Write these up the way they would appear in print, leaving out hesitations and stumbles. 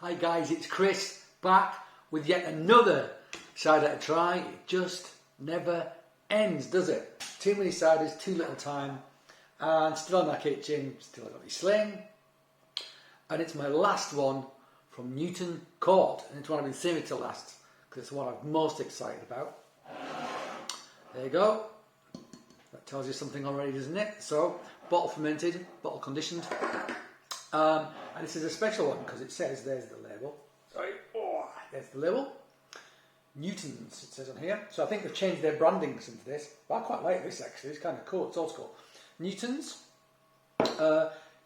Hi guys, it's Chris, back with yet another cider to try. It just never ends, does it? Too many ciders, too little time, and still in my kitchen, still got my sling. And it's my last one from Newton Court, and it's one I've been saving till last, because it's the one I'm most excited about. There you go. That tells you something already, doesn't it? So, bottle fermented, bottle conditioned. And this is a special one because it says, there's the label. Sorry, there's the label. Newton's, it says on here. So I think they've changed their branding since this. But I quite like this actually, it's kind of cool, it's old school. Newton's.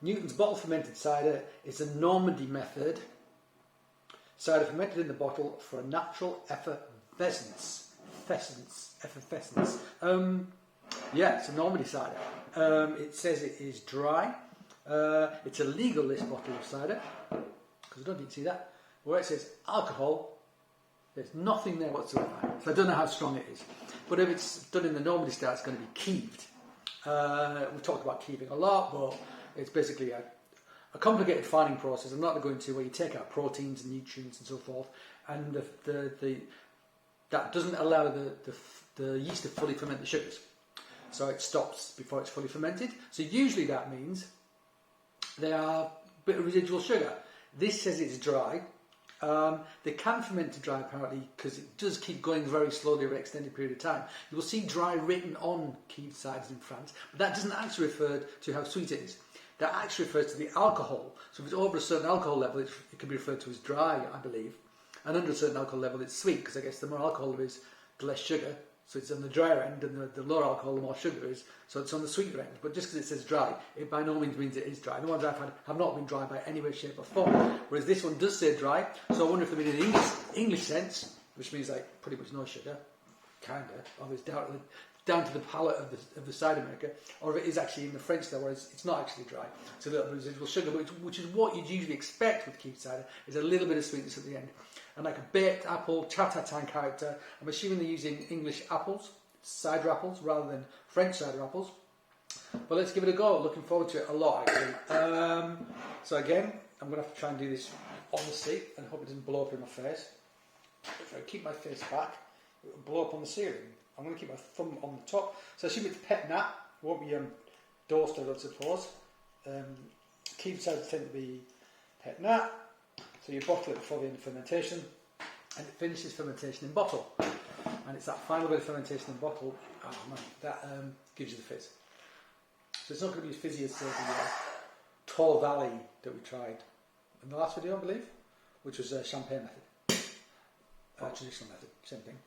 Newton's bottle fermented cider is a Normandy method. Cider fermented in the bottle for a natural effervescence. Effervescence. Yeah, it's a Normandy cider. It says it is dry. It's a legal this bottle of cider, because I don't need to see that. Where it says alcohol, there's nothing there whatsoever. So I don't know how strong it is. But if it's done in the Normandy style, it's going to be keeved. We've talked about keeving a lot, but it's basically a complicated fining process. I'm not going to go into where you take out proteins and nutrients and so forth, and that doesn't allow the yeast to fully ferment the sugars. So it stops before it's fully fermented. So usually that means there are a bit of residual sugar. This says it's dry. They can ferment to dry apparently because it does keep going very slowly over an extended period of time. You will see dry written on keeved ciders in France, but that doesn't actually refer to how sweet it is. That actually refers to the alcohol. So if it's over a certain alcohol level, it can be referred to as dry, I believe. And under a certain alcohol level, it's sweet, because I guess the more alcohol there is, the less sugar. So it's on the drier end, and the lower alcohol, the more sugar there is. So it's on the sweeter end. But just because it says dry, it by no means means it is dry. The ones I've had have not been dry by any way, shape or form. Whereas this one does say dry. So I wonder if they mean in an English sense, which means like pretty much no sugar, kinda, or it's down to the palate of the cider maker, or if it is actually in the French there, whereas it's not actually dry. It's a little bit of residual sugar, which is what you'd usually expect with keeved cider, is a little bit of sweetness at the end. And like a baked apple, chat-a-tan character. I'm assuming they're using English apples, cider apples, rather than French cider apples. But let's give it a go. Looking forward to it a lot, actually. So again, I'm going to have to try and do this on the seat, and hope it doesn't blow up in my face. If I keep my face back, it will blow up on the ceiling. I'm going to keep my thumb on the top. So I assume it's pet nat. It won't be doorstep, I suppose. Keeved ciders tend to be pet nat. So you bottle it before the end of fermentation, and it finishes fermentation in bottle. And it's that final bit of fermentation in bottle, oh man, that gives you the fizz. So it's not going to be as fizzy as the Tall Valley that we tried in the last video, I believe, which was a champagne method. Traditional method, same thing.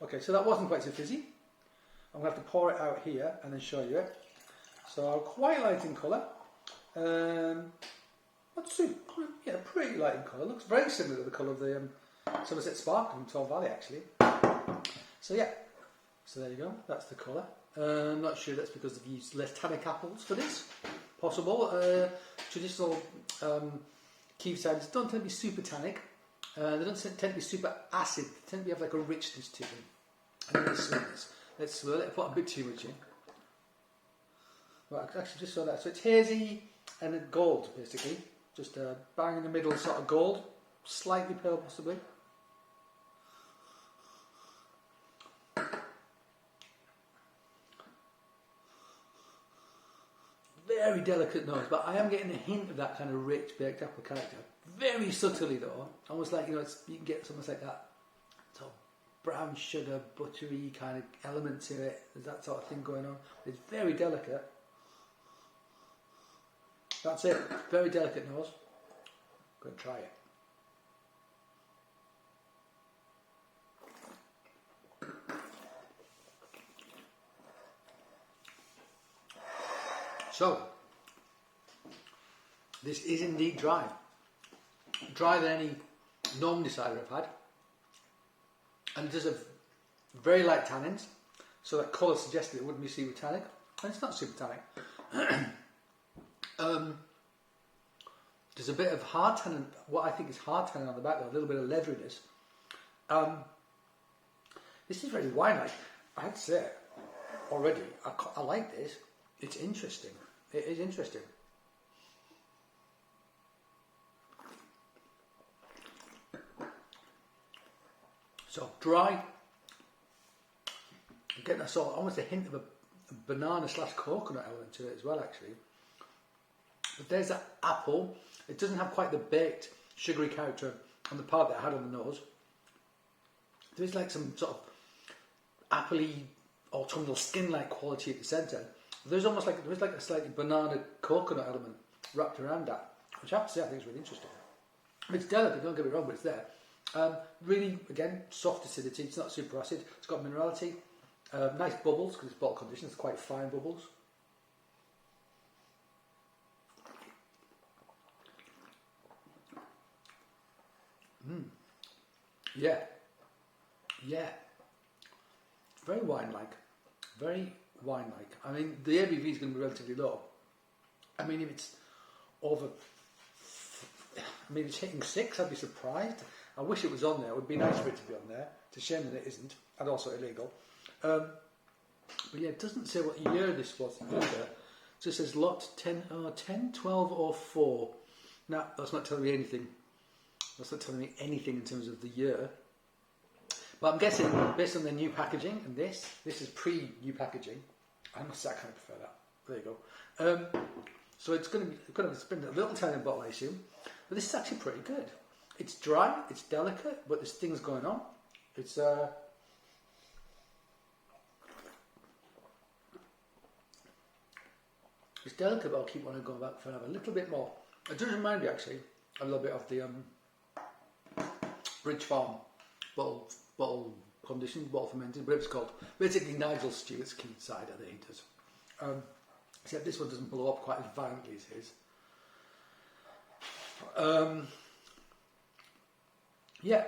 Okay, so that wasn't quite so fizzy. I'm going to have to pour it out here and then show you it. So quite light in colour. Pretty light in colour. Looks very similar to the colour of the Somerset Sparkling from Tall Valley, actually. So yeah, so there you go. That's the colour. I'm not sure that's because they've used less tannic apples for this. Possible. Traditional keeved ciders don't tend to be super tannic. They don't tend to be super acid. They tend to have like a richness to them. And a bit of sweetness. Let's swirl it. I put a bit too much in. Right, I can actually just show that. So it's hazy and gold, basically. Just bang in the middle, sort of gold. Slightly pale, possibly. Very delicate nose, but I am getting a hint of that kind of rich baked apple character. Very subtly though, almost like, you can get something like that sort of brown sugar, buttery kind of element to it. There's that sort of thing going on. It's very delicate. That's it. Very delicate nose. Go and try it. So, this is indeed dry. Drier than any Normandy cider I've had. And it does have very light tannins, so that colour suggested it wouldn't be super tannic, and it's not super tannic. There's a bit of hard tannin, what I think is hard tannin on the back, though, a little bit of leatheriness. This is very wine-like. I have to say, already, I like this. It's interesting. It is interesting. So dry. I'm getting a sort of, almost a hint of a banana / coconut element to it as well, actually. But there's that apple. It doesn't have quite the baked, sugary character on the part that I had on the nose. There's like some sort of appley, autumnal skin-like quality at the centre. There's almost like a slightly banana coconut element wrapped around that, which I have to say I think is really interesting. It's delicate, don't get me wrong, but it's there. Really, again, soft acidity. It's not super acid. It's got minerality. Nice bubbles because it's bottle conditioned. It's quite fine bubbles. Yeah. Yeah. Very wine-like. Very wine-like. I mean, the ABV is going to be relatively low. I mean, if it's over... I mean, if it's hitting 6, I'd be surprised. I wish it was on there. It would be nice for it to be on there. It's a shame that it isn't. And also illegal. But yeah, it doesn't say what year this was either. So it says lot 10, 12 or 4. Now, that's not telling me anything. That's not telling me anything in terms of the year. But I'm guessing, based on their new packaging, and this is pre-new packaging. I must say I kind of prefer that. There you go. So it's going to spend a little time in a bottle, I assume. But this is actually pretty good. It's dry, it's delicate, but there's things going on. It's delicate, but I'll keep wanting to go back for another little bit more. It does remind me actually a little bit of the Bridge Farm bottle conditioned, bottle fermented, whatever it's called. Basically Nigel Stewart's Keen Cider that he does. Except this one doesn't blow up quite as violently as his. Yeah,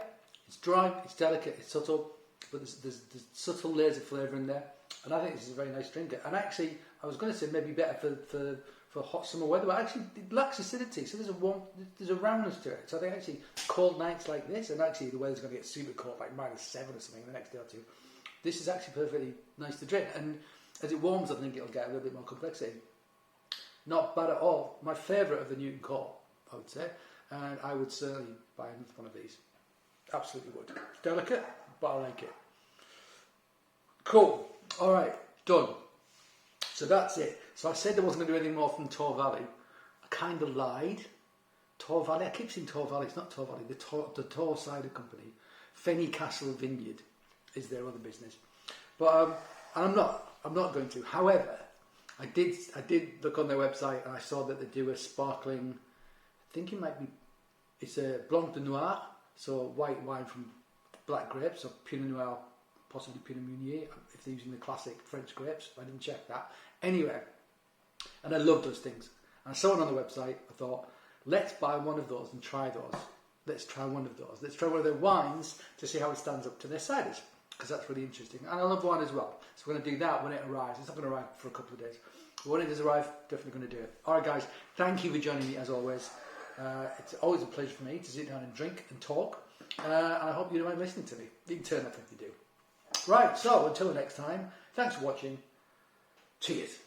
it's dry, it's delicate, it's subtle, but there's subtle layers of flavour in there, and I think this is a very nice drink. And actually, I was going to say maybe better for hot summer weather, but actually it lacks acidity, so there's a roundness to it. So I think actually cold nights like this, and actually the weather's going to get super cold, like -7 or something the next day or two. This is actually perfectly nice to drink, and as it warms, I think it'll get a little bit more complexity. Not bad at all. My favourite of the Newton Court, I would say, and I would certainly buy another one of these. Absolutely would. It's delicate, but I like it. Cool. All right, done. So that's it. So I said there wasn't going to do anything more from Tor Valley. I kind of lied. Tor Valley. I keep saying Tor Valley. It's not Tor Valley. The Tor Cider Company, Fenny Castle Vineyard, is their other business. But and I'm not going to. However, I did look on their website and I saw that they do a sparkling. I think it might be. It's a Blanc de Noir, so white wine from black grapes, or Pinot Noir, possibly Pinot Meunier, if they're using the classic French grapes. I didn't check that. Anyway, and I love those things. And I saw it on the website. I thought, let's buy one of those and try those. Let's try one of those. Let's try one of their wines to see how it stands up to their ciders, because that's really interesting. And I love wine as well. So we're going to do that when it arrives. It's not going to arrive for a couple of days. But when it does arrive, definitely going to do it. All right, guys, thank you for joining me as always. It's always a pleasure for me to sit down and drink and talk. And I hope you don't mind listening to me. You can turn off if you do. Right, so until next time, thanks for watching. Cheers.